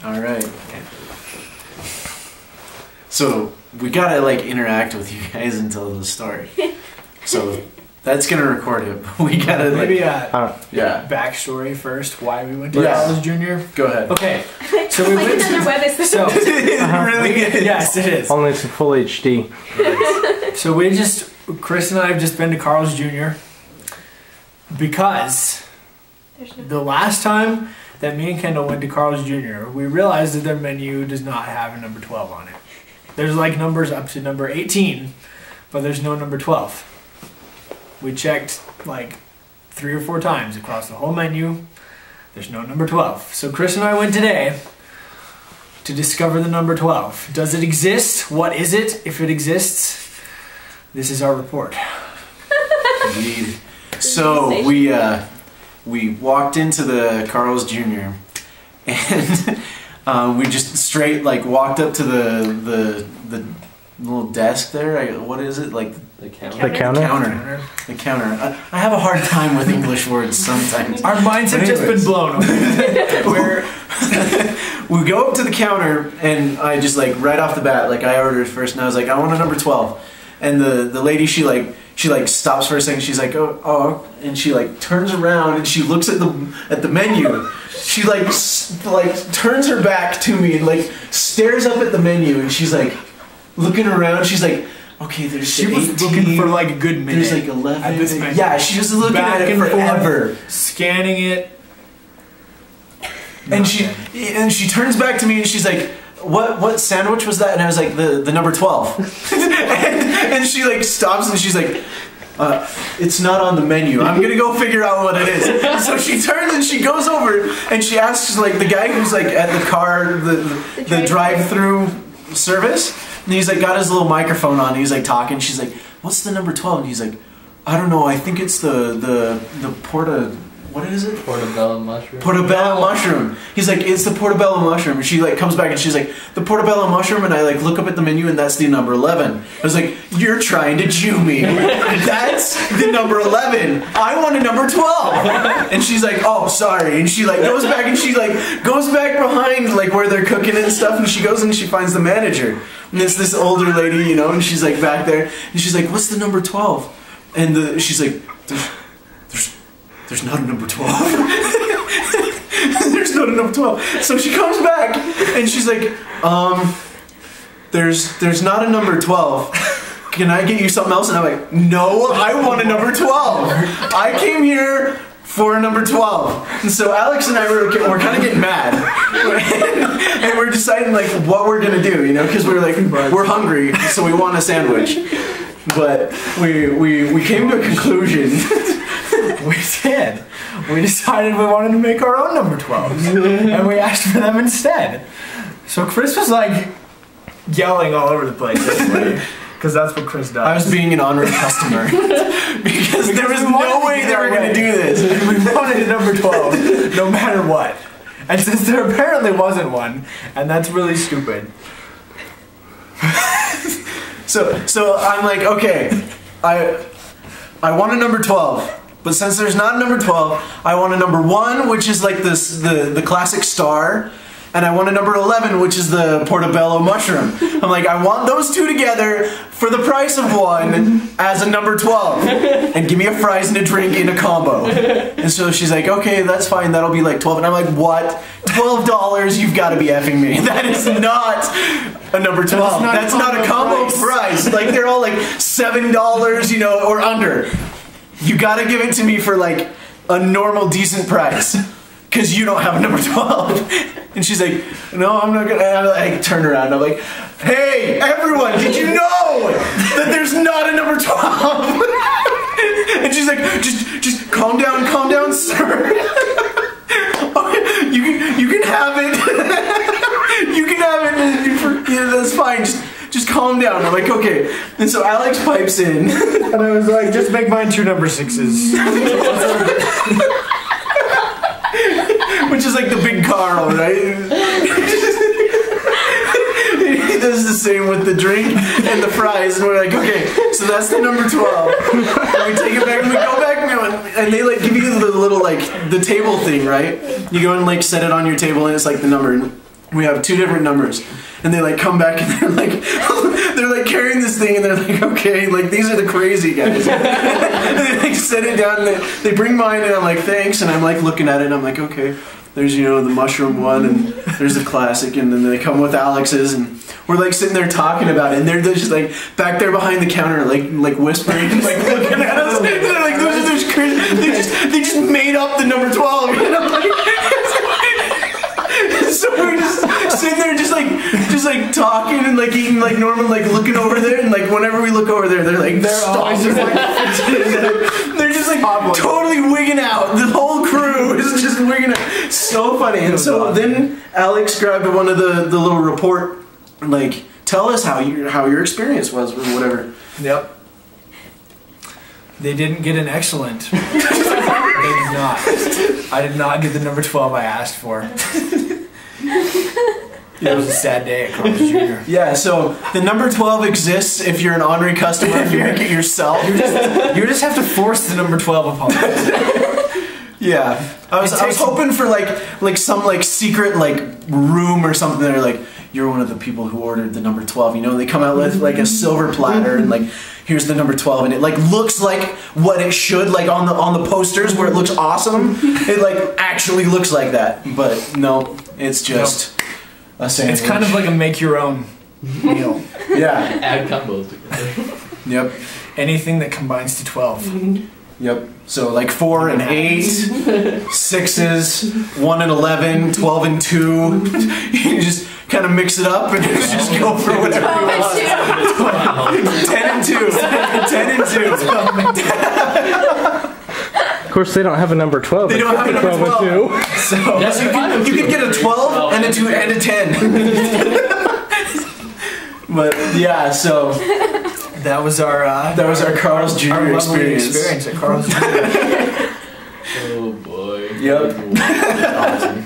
All right. So we gotta like interact with you guys and tell the story. So that's gonna record it. But we gotta like, Maybe yeah. backstory first. Why we went to Yeah. Carl's Jr. Go ahead. Okay, so we Like went another to. web is So It really is. yes, it is. Only it's in full HD. So Chris and I have just been to Carl's Jr. because the last time that me and Kendall went to Carl's Jr., we realized that their menu does not have a number 12 on it. There's like numbers up to number 18, but there's no number 12. We checked like 3 or 4 times across the whole menu. There's no number 12. So Chris and I went today to discover the number 12. Does it exist? What is it? If it exists, this is our report. Indeed. So we walked into the Carl's Jr. and we just straight like walked up to the little desk there. What is it, like The counter. The counter. I have a hard time with English words sometimes. Our minds have just been blown. Where we go up to the counter and I just like right off the bat, like I ordered first and I was like, I want a number 12. And the lady, she stops for a second. She's like, oh, and she like turns around and she looks at the menu. She like turns her back to me and like stares up at the menu and she's like looking around. She's like, okay, there's She was 18, looking for like a good minute. there's like 11. at this menu. Yeah, she was looking Back at it and forth, forever. scanning it. And she turns back to me and she's like, what sandwich was that? And I was like, the number 12. and she like stops and she's like, it's not on the menu. I'm gonna go figure out what it is. So she turns and she goes over and she asks like the guy who's like at the car, the drive-through service, and he's like got his little microphone on. And he's like talking. She's like, what's the number 12? And he's like, I don't know. I think it's the what is it? Portobello mushroom. Portobello mushroom. He's like, it's the portobello mushroom. And she like comes back and she's like, the portobello mushroom. And I like look up at the menu and that's the number 11. I was like, you're trying to Jew me. That's the number 11. I want a number 12. And she's like, oh, sorry. And she like goes back and she like goes back behind like where they're cooking and stuff. And she goes and she finds the manager. And it's this older lady, you know, and she's like back there. And she's like, what's the number 12? And she's like, there's not a number 12. There's not a number 12. So she comes back and she's like, there's not a number 12. Can I get you something else? And I'm like, no, I want a number 12. I came here for a number 12. And so Alex and I were kind of getting mad. And we're deciding like what we're gonna do, you know, because we were like, we're hungry, so we want a sandwich. But we came to a conclusion. We did. We decided we wanted to make our own number 12s. And we asked for them instead. So Chris was like yelling all over the place because that's what Chris does. I was being an honorary customer. because there was no way they were going to do this. We wanted a number 12, no matter what. And since there apparently wasn't one, and that's really stupid. So I'm like, okay, I want a number 12. But since there's not a number 12, I want a number 1, which is like the classic star, and I want a number 11, which is the portobello mushroom. I'm like, I want those two together for the price of one as a number 12. And give me a fries and a drink in a combo. And so she's like, okay, that's fine, that'll be like 12. And I'm like, what? $12? You've got to be effing me. That is not a number 12. That's not a combo price. Like, they're all like $7, you know, or under. You gotta give it to me for like a normal decent price, cause you don't have a number 12. And she's like, no, I'm not gonna. And I like turn around. I'm like, hey, everyone, did you know that there's not a number 12? And she's like, just calm down, sir. You can have it. You can have it. Yeah, that's fine. Just calm down. I'm like, okay. And so Alex pipes in. And I was like, just make mine 2 number 6s. Which is like the big Carl, right? He does the same with the drink and the fries. And we're like, okay, so that's the number 12. And we take it back and we go back and they like give you the little like the table thing, right? You go and like set it on your table and it's like the number. we have 2 different numbers, and they like come back and they're like carrying this thing, and they're like, okay, like these are the crazy guys. And they like set it down, and they bring mine, and I'm like, thanks, and I'm like looking at it, and I'm like, okay, there's the mushroom one, and there's the classic, and then they come with Alex's, and we're like sitting there talking about it, and they're just like back there behind the counter, like whispering, and like looking at us, and they're like, those are crazy. They just made up the number 12, you know? So we're just sitting there, just like talking and like eating like normal, like looking over there, and like whenever we look over there, they're like stop. They're just like totally wigging out. The whole crew is just wigging out. So funny. And so then Alex grabbed one of the little report, like, tell us how your experience was or whatever. Yep. They didn't get an excellent. They did not. I did not get the number 12 I asked for. It was a sad day at Carl's Jr. Yeah, so the number 12 exists if you're an Henri customer, if you make it yourself. You just have to force the number 12 upon them. Yeah. I was hoping for like some like secret like room or something. They're like, you're one of the people who ordered the number 12. You know, they come out with like a silver platter and like, here's the number 12, and it like looks like what it should, like on the posters where it looks awesome. It like actually looks like that, but no, it's just a sandwich. It's kind of like a make your own meal. Yeah. Add combos together. Yep. Anything that combines to 12. Yep. So like 4 and 8, 6s, 1 and 11, 12 and 2. You just kind of mix it up and just go for whatever you want. 10 and 2. 10 and 2. Of course, they don't have a number 12. They don't have a number 12. So Yes, you can get a 12 and a 2 and a 10. But yeah, so that was our Carl's Jr. our lovely experience. At Carl's Jr. Oh boy. Yep. Awesome.